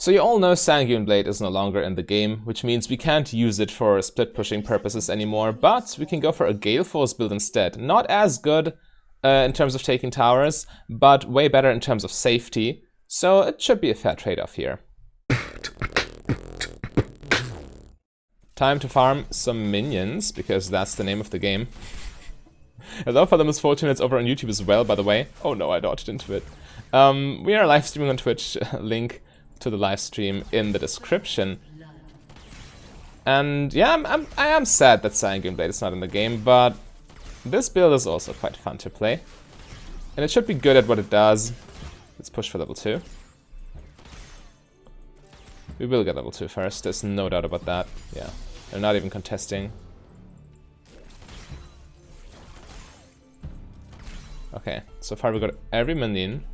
So you all know Sanguine Blade is no longer in the game, which means we can't use it for split pushing purposes anymore, but we can go for a Gale Force build instead. Not as good in terms of taking towers, but way better in terms of safety, so it should be a fair trade-off here. Time to farm some minions, because that's the name of the game. Hello for the misfortune, it's over on YouTube as well, by the way. Oh no, I dodged into it. We are live streaming on Twitch, link to the live stream in the description. And yeah, I am sad that Sanguine Blade is not in the game, but this build is also quite fun to play. And it should be good at what it does. Let's push for level 2. We will get level 2 first, there's no doubt about that. Yeah, they're not even contesting. Okay, so far we got every minion.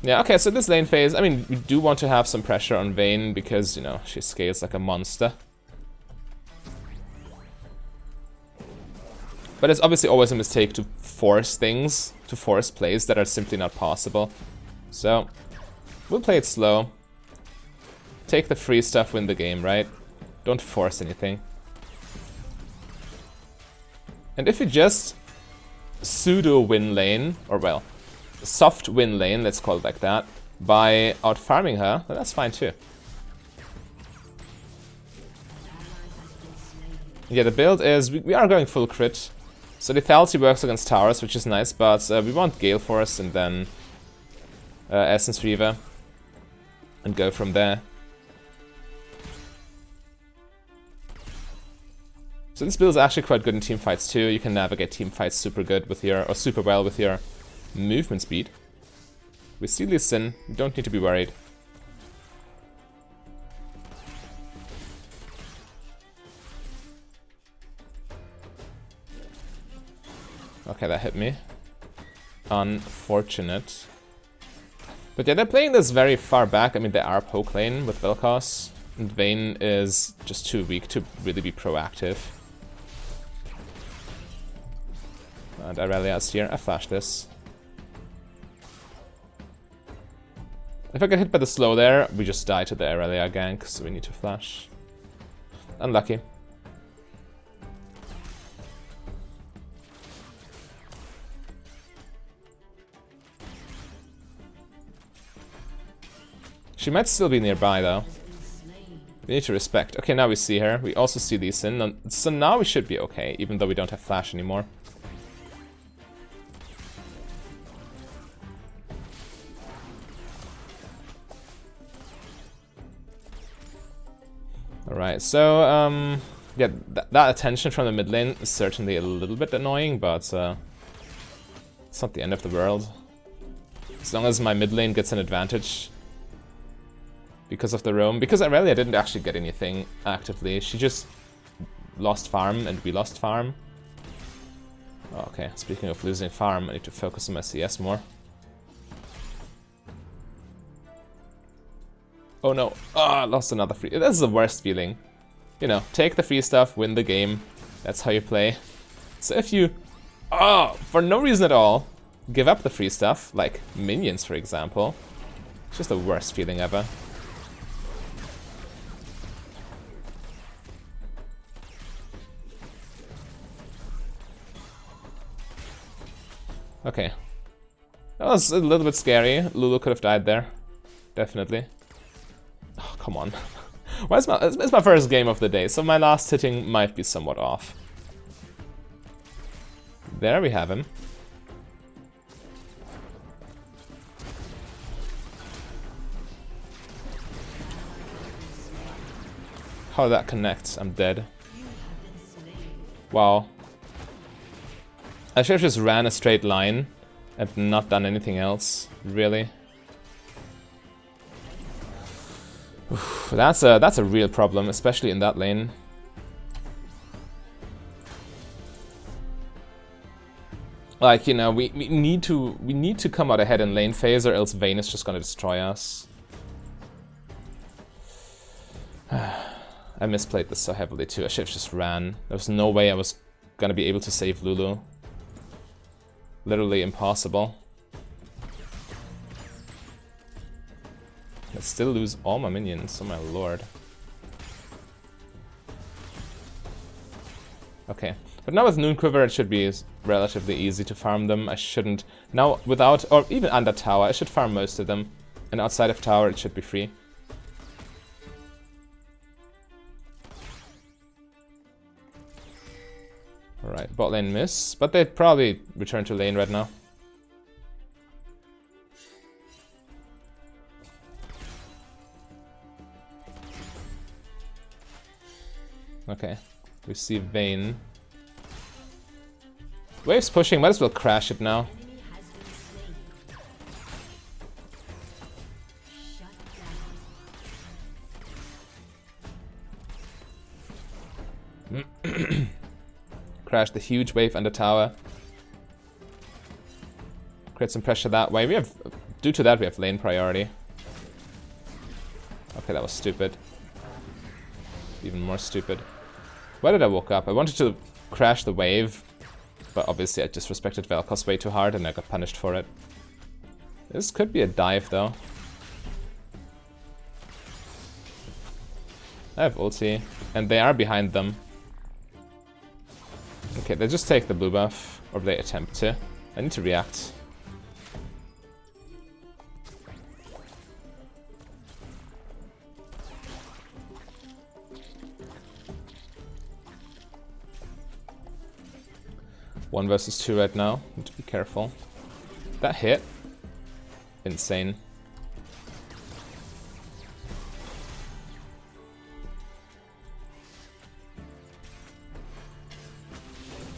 Yeah, okay, so this lane phase, I mean, we do want to have some pressure on Vayne because, you know, she scales like a monster. But it's obviously always a mistake to force things, to force plays that are simply not possible. So, we'll play it slow. Take the free stuff, win the game, right? Don't force anything. And if you just pseudo win lane, or well, soft win lane, let's call it like that, by out farming her, then that's fine too. Yeah, the build is, we are going full crit. So lethality works against towers, which is nice, but we want Gale Force and then Essence Reaver and go from there. So this build is actually quite good in team fights too. You can navigate team fights super good with your, or super well with your movement speed. We see Lee Sin, you don't need to be worried. Okay, that hit me. Unfortunate. But yeah, they're playing this very far back. I mean, they are poke lane with Vel'Koz, and Vayne is just too weak to really be proactive. And Aurelia's here. I flashed this. If I get hit by the slow there, we just die to the Aurelia gank, so we need to flash. Unlucky. She might still be nearby though. We need to respect. Okay, now we see her. We also see Lee Sin. So now we should be okay, even though we don't have flash anymore. Alright, so, yeah, that attention from the mid lane is certainly a little bit annoying, but it's not the end of the world. As long as my mid lane gets an advantage because of the roam. Because Aurelia didn't actually get anything actively, she just lost farm and we lost farm. Oh, okay, speaking of losing farm, I need to focus on my CS more. Oh no, I lost another free. This is the worst feeling. You know, take the free stuff, win the game. That's how you play. So if you, for no reason at all, give up the free stuff, like minions for example, it's just the worst feeling ever. Okay. That was a little bit scary. Lulu could have died there. Definitely. Oh, come on. It's my first game of the day, so my last hitting might be somewhat off. There we have him. How that connects, I'm dead. Wow. I should have just ran a straight line and not done anything else, really. Oof, that's a real problem, especially in that lane. Like, you know, we need to come out ahead in lane phase, or else Vayne is just gonna destroy us. I misplayed this so heavily too. I should have just ran. There was no way I was gonna be able to save Lulu. Literally impossible. I still lose all my minions, oh my lord. Okay, but now with Noon Quiver it should be relatively easy to farm them. I shouldn't... Now without, or even under tower, I should farm most of them. And outside of tower it should be free. Alright, bot lane miss, but they'd probably return to lane right now. Okay, we see Vayne. Wave's pushing, might as well crash it now. Crash the huge wave under tower. Create some pressure that way. We have, due to that, we have lane priority. Okay, that was stupid. Even more stupid. Why did I woke up? I wanted to crash the wave, but obviously I disrespected Vel'Koz way too hard and I got punished for it. This could be a dive though. I have ulti, and they are behind them. Okay, they just take the blue buff, or they attempt to. I need to react. One versus two right now. Need to be careful. That hit. Insane.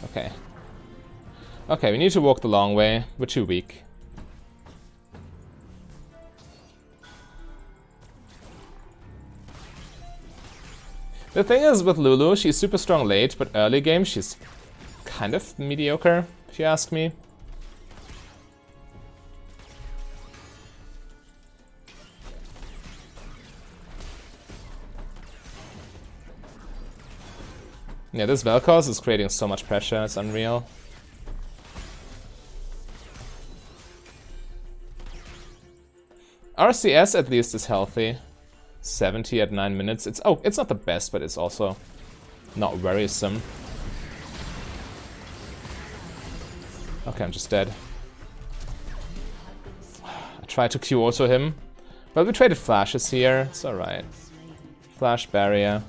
Okay. Okay, we need to walk the long way. We're too weak. The thing is with Lulu, she's super strong late, but early game she's kind of mediocre, if you ask me. Yeah, this Vel'Koz is creating so much pressure, it's unreal. RCS at least is healthy. 70 at 9 minutes. It's not the best, but it's also not worrisome. Okay, I'm just dead. I tried to Q auto him. Well, we traded flashes here. It's alright. Flash barrier.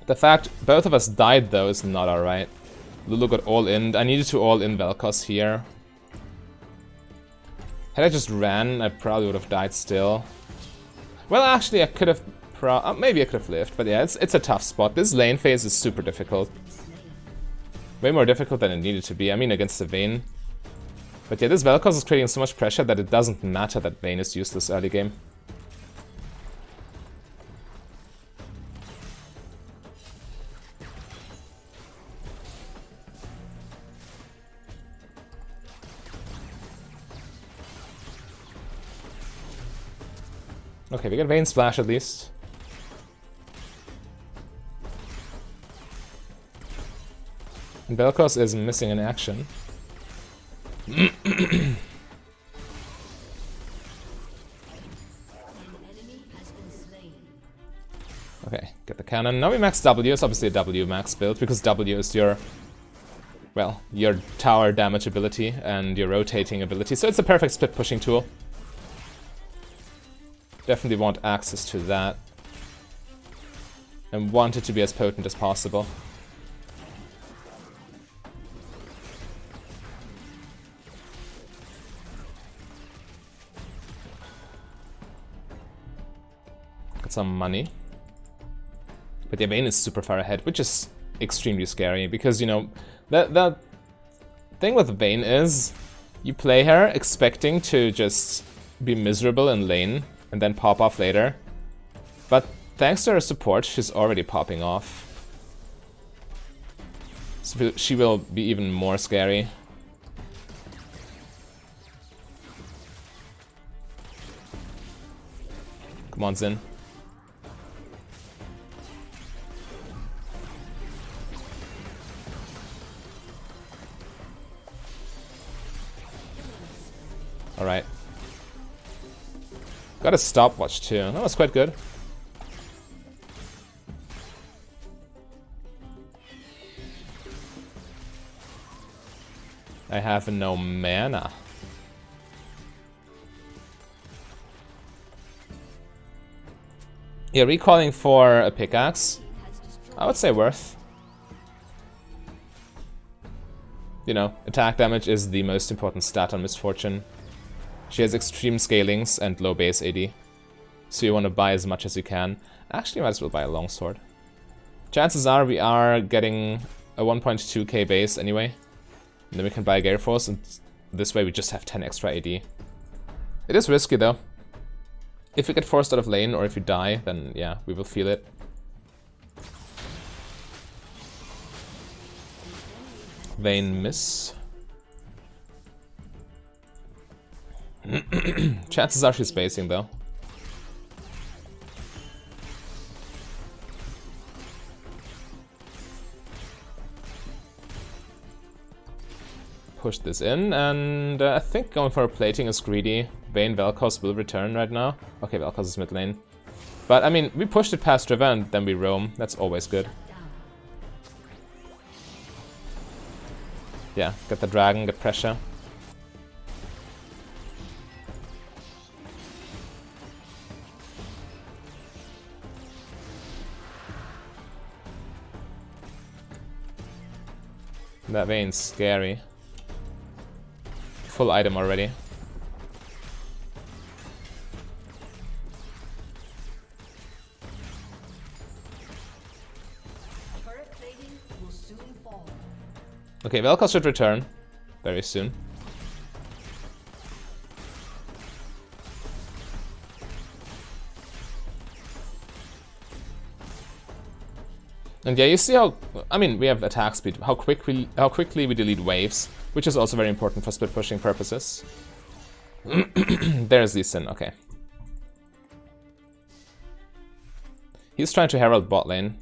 The fact both of us died though is not alright. Lulu got all in. I needed to all in Vel'Koz here. Had I just ran, I probably would have died still. Well, actually, I could have... maybe I could have lived, but yeah, it's a tough spot. This lane phase is super difficult. Way more difficult than it needed to be. I mean, against the Vayne. But yeah, this Vel'Koz is creating so much pressure that it doesn't matter that Vayne is useless early game. Okay, we got Vayne Splash at least. And Vel'Koz is missing in action. Okay, get the cannon. Now we max W. It's obviously a W max build because W is your, well, your tower damage ability and your rotating ability. So it's a perfect split pushing tool. Definitely want access to that. And want it to be as potent as possible. Got some money. But yeah, Vayne is super far ahead, which is extremely scary. Because, you know, the thing with Vayne is you play her expecting to just be miserable in lane and then pop off later. But thanks to her support, she's already popping off. So she will be even more scary. Come on, Xin. Alright. Got a stopwatch too. That was quite good. I have no mana. Yeah, recalling for a pickaxe, I would say worth. You know, attack damage is the most important stat on Misfortune. She has extreme scalings and low base AD. So you want to buy as much as you can. Actually, you might as well buy a longsword. Chances are we are getting a 1.2k base anyway. And then we can buy a Gale Force, and this way we just have 10 extra AD. It is risky though. If we get forced out of lane, or if we die, then yeah, we will feel it. Vayne miss. Chances are she's spacing though. Push this in, and I think going for a plating is greedy. Vayne Vel'Koz will return right now. Okay, Vel'Koz is mid lane. But I mean, we pushed it past river and then we roam. That's always good. Yeah, get the dragon, get pressure. That Vayne's scary. Full item already. Okay, Vel'Koz should return very soon. And yeah, you see how, I mean, we have attack speed, how quickly we delete waves, which is also very important for split pushing purposes. There's Lee Sin, okay. He's trying to herald bot lane.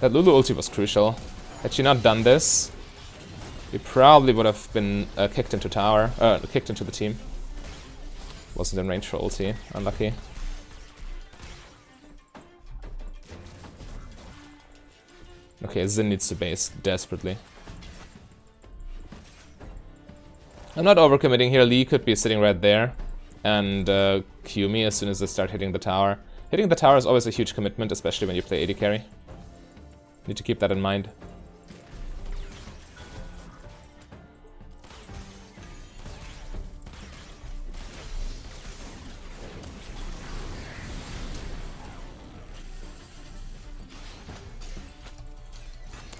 That Lulu ulti was crucial. Had she not done this, we probably would have been kicked into tower, kicked into the team. Wasn't in range for ulti, unlucky. Okay, Xin needs to base desperately. I'm not overcommitting here. Lee could be sitting right there and Q me as soon as they start hitting the tower. Hitting the tower is always a huge commitment, especially when you play AD carry. Need to keep that in mind.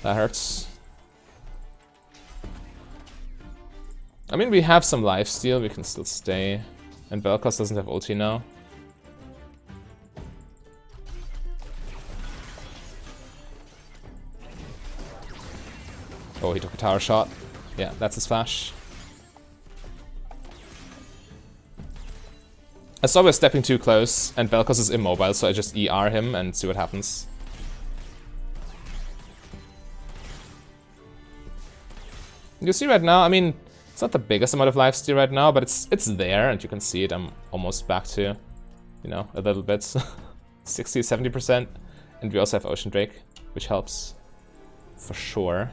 That hurts. I mean, we have some lifesteal, we can still stay. And Vel'Koz doesn't have ulti now. Oh, he took a tower shot. Yeah, that's his flash. I saw we're stepping too close, and Vel'Koz is immobile, so I just ER him and see what happens. You see right now, I mean, it's not the biggest amount of lifesteal right now, but it's there, and you can see it. I'm almost back to, you know, a little bit. 60, 70%. And we also have Ocean Drake, which helps. For sure.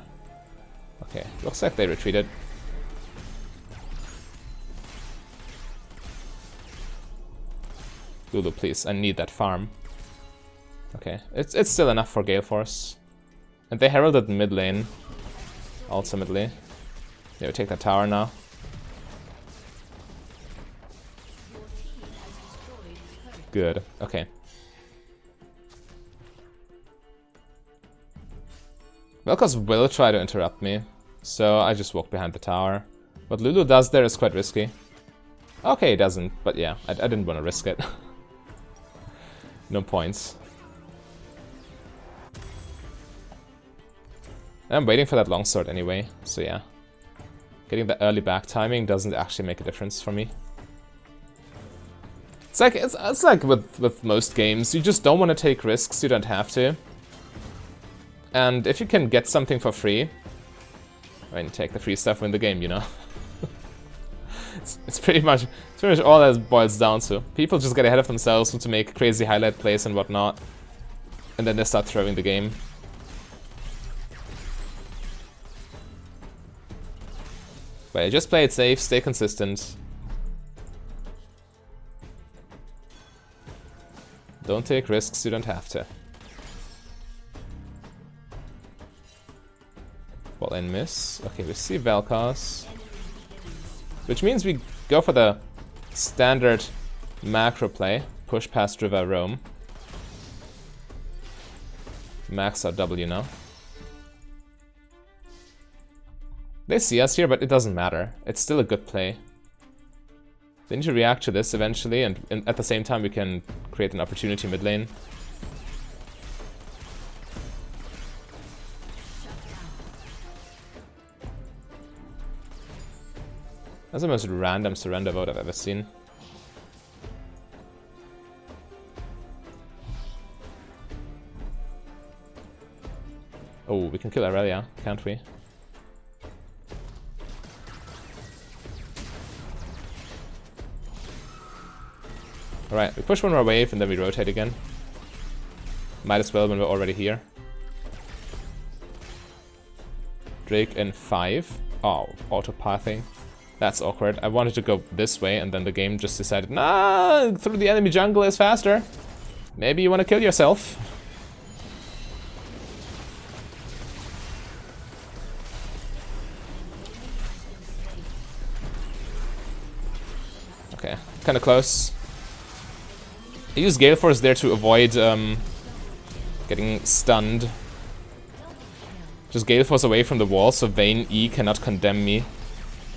Okay, looks like they retreated. Lulu, please, I need that farm. Okay, it's still enough for Gale Force. And they heralded mid lane, ultimately. Yeah, we take that tower now. Good, okay. Vel'Koz will try to interrupt me, so I just walk behind the tower. What Lulu does there is quite risky. Okay, he doesn't, but yeah, I didn't want to risk it. No points. I'm waiting for that longsword anyway, so yeah. Getting the early back timing doesn't actually make a difference for me. It's like with most games, you just don't want to take risks you don't have to. And if you can get something for free, I mean, take the free stuff, win the game, you know? it's pretty much all that it boils down to. People just get ahead of themselves to make crazy highlight plays and whatnot. And then they start throwing the game. But yeah, just play it safe, stay consistent. Don't take risks you don't have to. Ball and miss. Okay, we see Vel'Koz. Which means we go for the standard macro play. Push past River Rome. Max our W now. They see us here, but it doesn't matter. It's still a good play. They need to react to this eventually, and at the same time we can create an opportunity mid lane. That's the most random surrender vote I've ever seen. Oh, we can kill Aurelia, can't we? Alright, we push one more wave and then we rotate again. Might as well when we're already here. Drake in 5. Oh, auto-pathing. That's awkward. I wanted to go this way and then the game just decided, nah, through the enemy jungle is faster. Maybe you want to kill yourself. Okay, kind of close. I use Gale Force there to avoid getting stunned. Just Gale Force away from the wall so Vayne E cannot condemn me.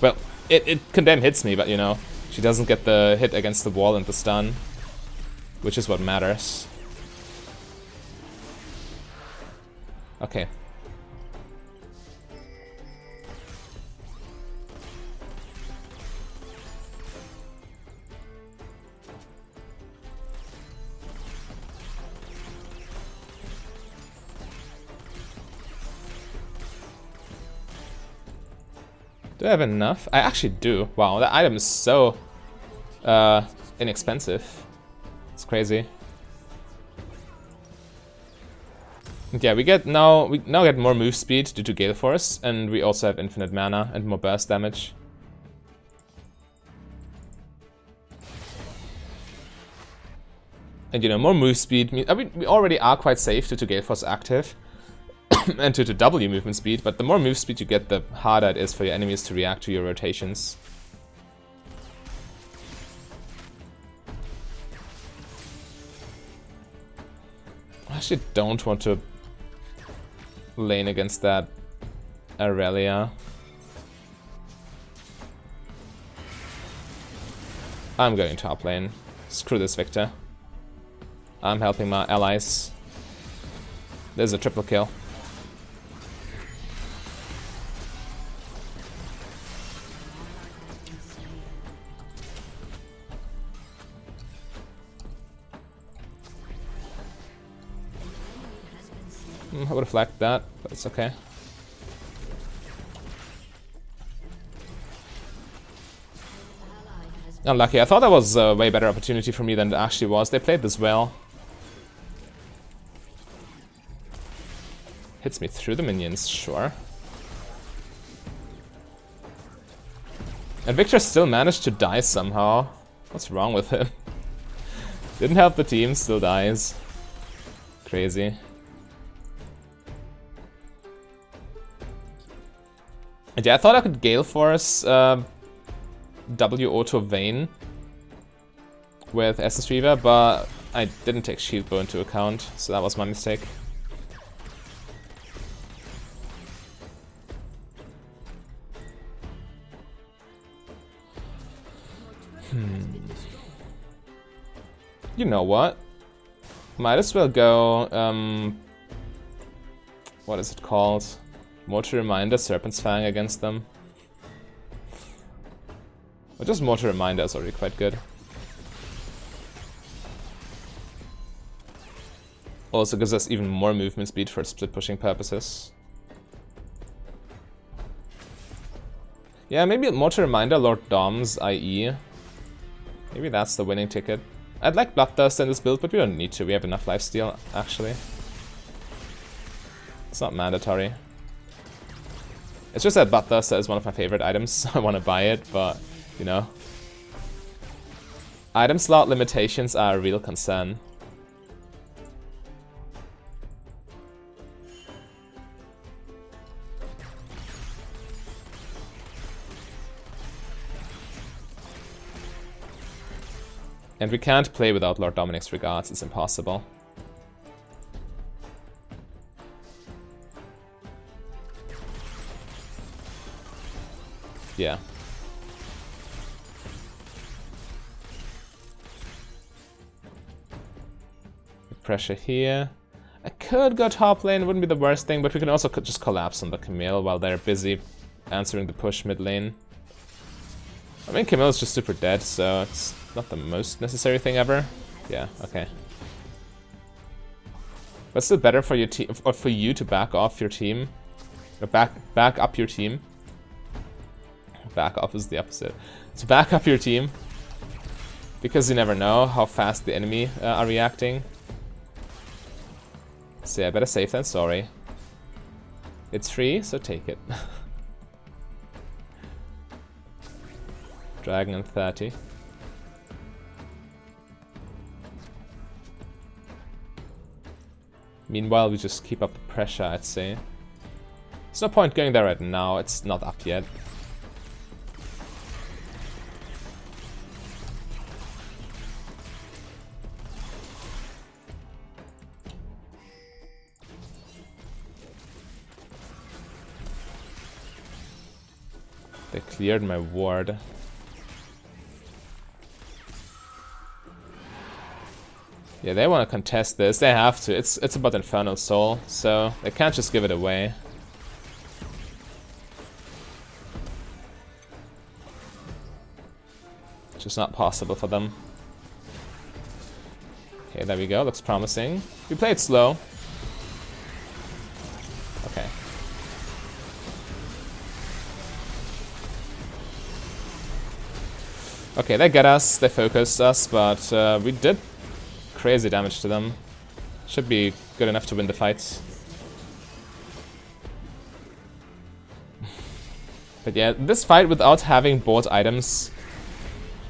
Well, it condemn hits me, but you know, she doesn't get the hit against the wall and the stun, which is what matters. Okay. Do I have enough? I actually do. Wow, that item is so inexpensive. It's crazy. And yeah, we now get more move speed due to Gale Force, and we also have infinite mana and more burst damage. And you know, more move speed. I mean, we already are quite safe due to Gale Force active. And to W movement speed, but the more move speed you get, the harder it is for your enemies to react to your rotations. I actually don't want to lane against that Aurelia. I'm going top lane. Screw this Victor. I'm helping my allies. There's a triple kill. I would have flagged that, but it's okay. Unlucky. I thought that was a way better opportunity for me than it actually was. They played this well. Hits me through the minions, sure. And Victor still managed to die somehow. What's wrong with him? Didn't help the team, still dies. Crazy. And yeah, I thought I could Gale Force W Auto Vayne with Essence Reaver, but I didn't take Shield Bow into account, so that was my mistake. You know what? Might as well go, what is it called? Mortar Reminder, Serpent's Fang against them. Or just Mortar Reminder is already quite good. Also gives us even more movement speed for split pushing purposes. Yeah, maybe more to reminder Lord Dom's IE. Maybe that's the winning ticket. I'd like Bloodthirst in this build, but we don't need to. We have enough lifesteal, actually. It's not mandatory. It's just that Bloodthirster is one of my favorite items, so I want to buy it, but, you know. Item slot limitations are a real concern. And we can't play without Lord Dominic's regards, it's impossible. Yeah. Pressure here. I could go top lane, wouldn't be the worst thing, but we can also just collapse on the Camille while they're busy answering the push mid lane. I mean, Camille's just super dead, so it's not the most necessary thing ever. Yeah, okay. But still better for your team, or for you to back off your team, or back up your team. Back off is the opposite. To back up your team, because you never know how fast the enemy are reacting. So yeah, better safe than sorry. It's free, so take it. Dragon and 30. Meanwhile, we just keep up the pressure, I'd say. There's no point going there right now, it's not up yet. They cleared my ward. Yeah, they want to contest this. They have to. It's about Infernal Soul, so they can't just give it away. It's just not possible for them. Okay, there we go. Looks promising. We played slow. Okay. Okay, they get us. They focused us, but we did crazy damage to them. Should be good enough to win the fight. But yeah, this fight without having both items,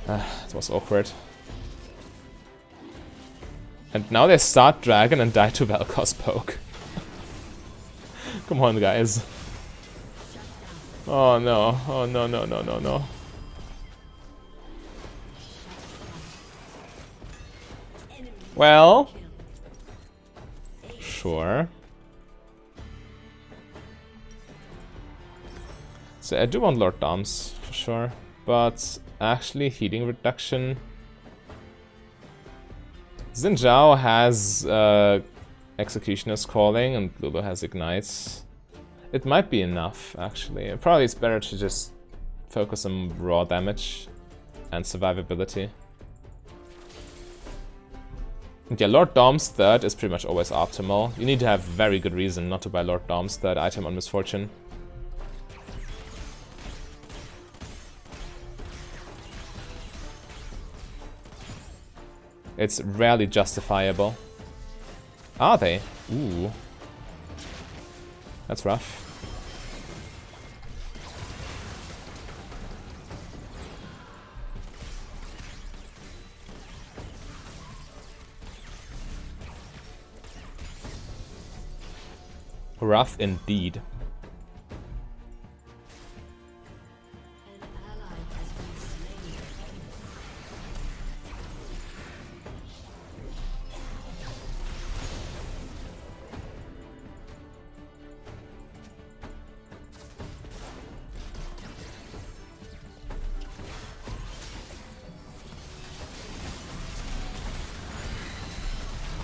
it was awkward. And now they start Dragon and die to Vel'Koz poke. Come on, guys. Oh no, oh no, no, no, no, no. Well, sure. So I do want Lord Doms, for sure. But actually, healing reduction. Xin Zhao has Executioner's Calling and Lulu has Ignites. It might be enough, actually. Probably it's better to just focus on raw damage and survivability. And yeah, Lord Dom's third is pretty much always optimal. You need to have very good reason not to buy Lord Dom's third item on Misfortune. It's rarely justifiable. Are they? Ooh. That's rough. Rough indeed.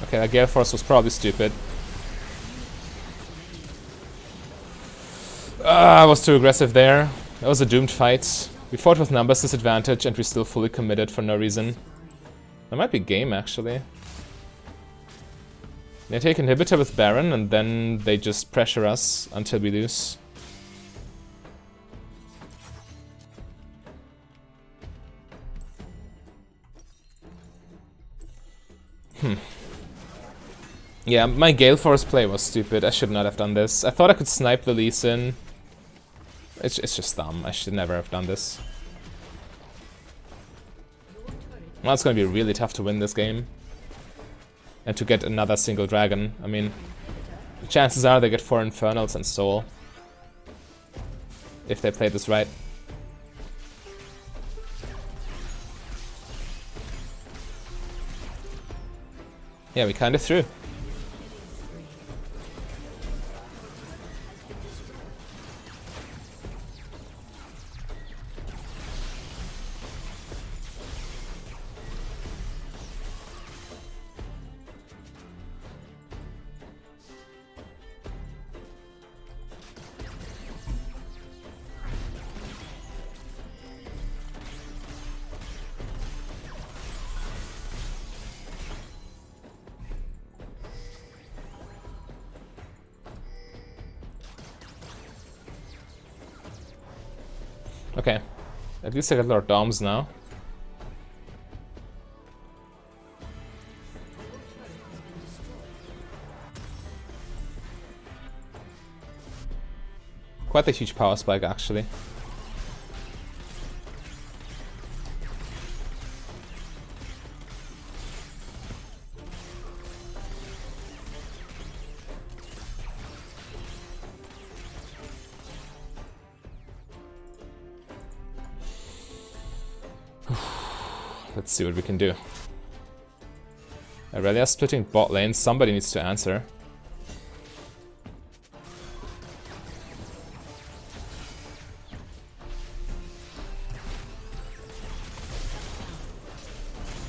Okay, that Gale Force was probably stupid. I was too aggressive there. That was a doomed fight. We fought with numbers disadvantage and we still fully committed for no reason. That might be game, actually. They take inhibitor with Baron and then they just pressure us until we lose. Yeah, my Gale Force play was stupid. I should not have done this. I thought I could snipe the Lee Sin. It's just dumb. I should never have done this. Well, it's gonna be really tough to win this game. And to get another single dragon. I mean, the chances are they get 4 Infernals and Soul. If they play this right. Yeah, we kinda threw. Okay, at least I got Lord Doms now. Quite a huge power spike, actually. Let's see what we can do. Aurelia splitting bot lane. Somebody needs to answer.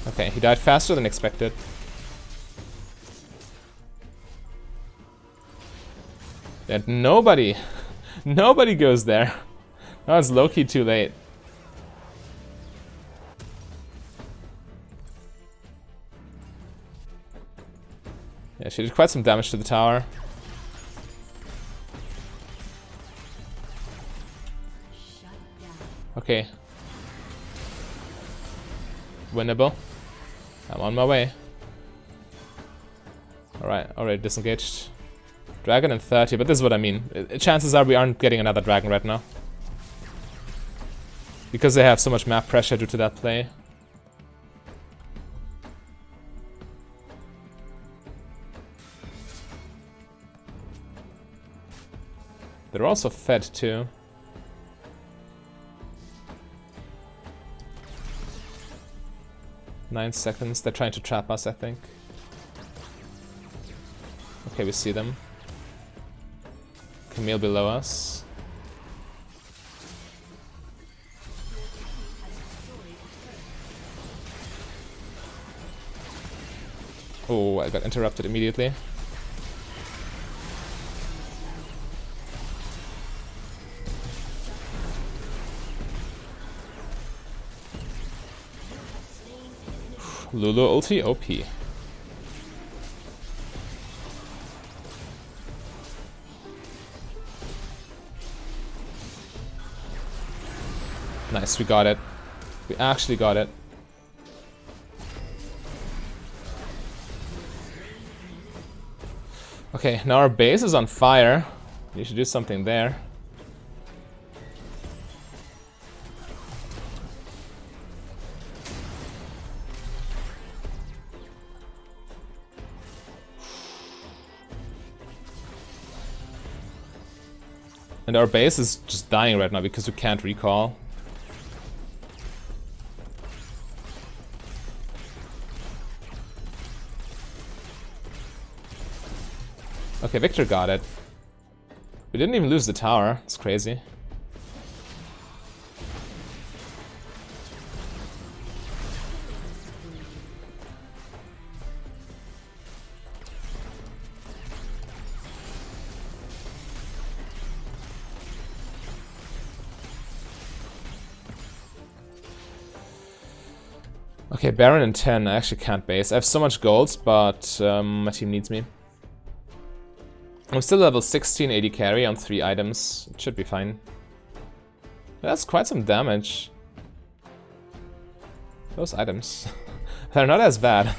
Okay, he died faster than expected. And nobody goes there. That was low-key too late. Yeah, she did quite some damage to the tower. Okay. Winnable. I'm on my way. Alright, already disengaged. Dragon in 30, but this is what I mean. Chances are we aren't getting another dragon right now. Because they have so much map pressure due to that play. They're also fed too. Nine seconds. They're trying to trap us, I think. Okay, we see them. Camille below us. Oh, I got interrupted immediately. Lulu ulti OP. Nice, we got it. We actually got it. Okay, now our base is on fire. We should do something there. And our base is just dying right now because we can't recall. Okay, Victor got it. We didn't even lose the tower. It's crazy. Okay, Baron in 10. I actually can't base. I have so much golds, but my team needs me. I'm still level 16 AD carry on 3 items. It should be fine. That's quite some damage. Those items. They're not as bad.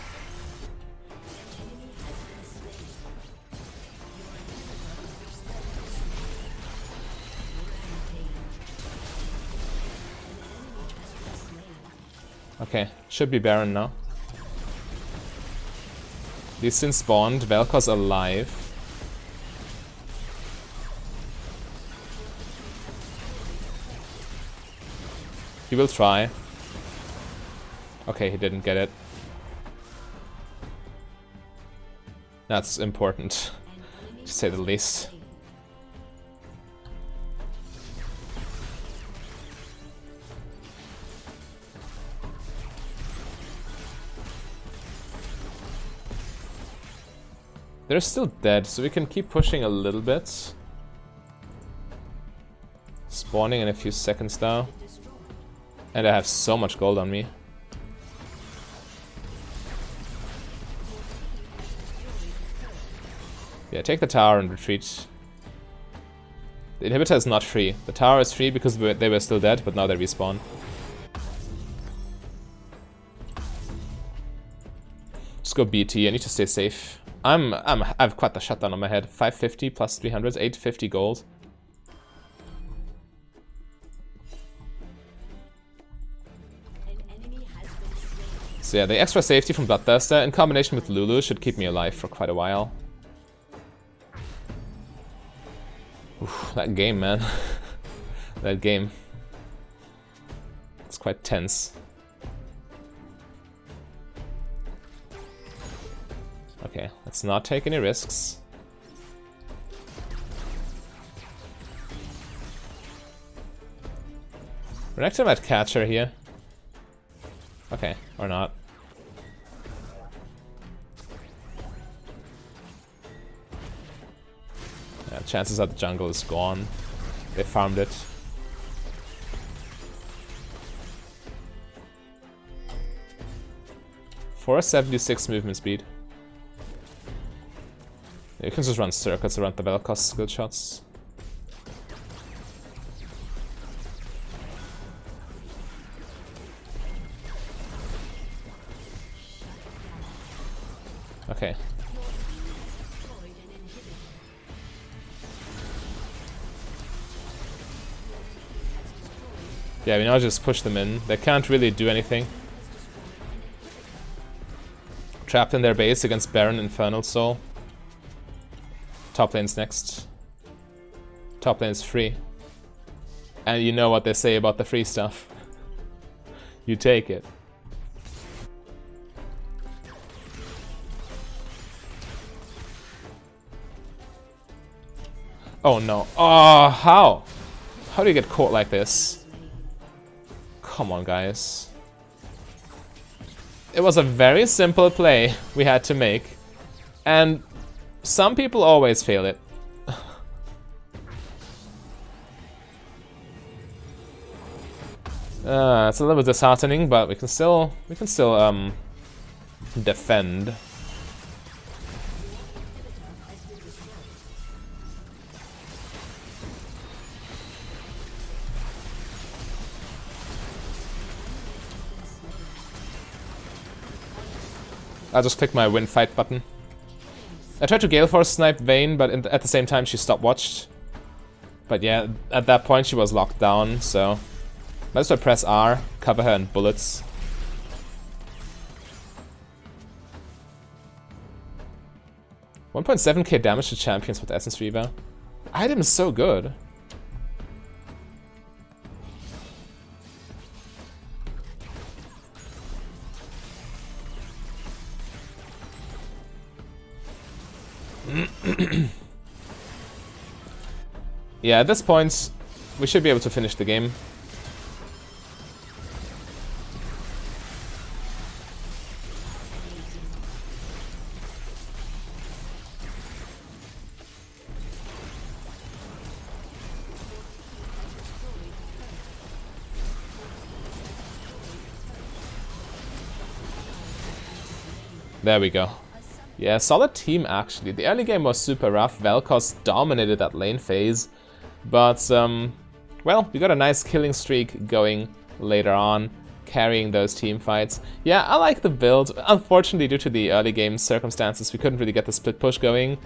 Okay, should be Baron now. Lee Sin spawned, Vel'Koz alive. He will try. Okay, he didn't get it. That's important, to say the least. They're still dead, so we can keep pushing a little bit. Spawning in a few seconds now. And I have so much gold on me. Yeah, take the tower and retreat. The inhibitor is not free. The tower is free because they were still dead, but now they respawn. Just go BT, I need to stay safe. I've quite the shutdown on my head. 550 plus 300, 850 gold. So yeah, the extra safety from Bloodthirster in combination with Lulu should keep me alive for quite a while. Oof, that game, man. That game. It's quite tense. Okay, let's not take any risks. Renekton might catch her here. Okay, or not. Yeah, chances are the jungle is gone. They farmed it. For 76 movement speed. You can just run circuits around the Vel'Koz skill shots. Okay. Yeah, we now just push them in. They can't really do anything. Trapped in their base against Baron Infernal Soul. Top lane's next. Top lane's free. And you know what they say about the free stuff. You take it. Oh no. Oh, how? How do you get caught like this? Come on, guys. It was a very simple play we had to make. And some people always fail it. It's a little bit disheartening, but we can still defend. I'll just click my win fight button. I tried to Gale Force snipe Vayne, but at the same time she stopwatched. But yeah, at that point she was locked down, so might as well press R, cover her in bullets. $1.7k damage to champions with Essence Reaver. Item is so good. Yeah, at this point, we should be able to finish the game. There we go. Yeah, solid team actually. The early game was super rough. Vel'Koz dominated that lane phase. But, well, we got a nice killing streak going later on, carrying those team fights. Yeah, I like the build. Unfortunately, due to the early game circumstances, we couldn't really get the split push going.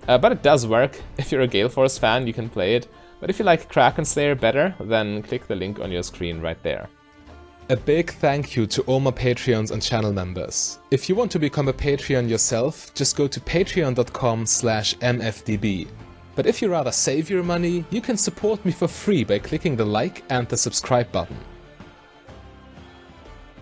But it does work. If you're a Gale Force fan, you can play it. But if you like Kraken Slayer better, then click the link on your screen right there. A big thank you to all my Patreons and channel members. If you want to become a Patreon yourself, just go to patreon.com/mfdb. But if you rather save your money, you can support me for free by clicking the like and the subscribe button.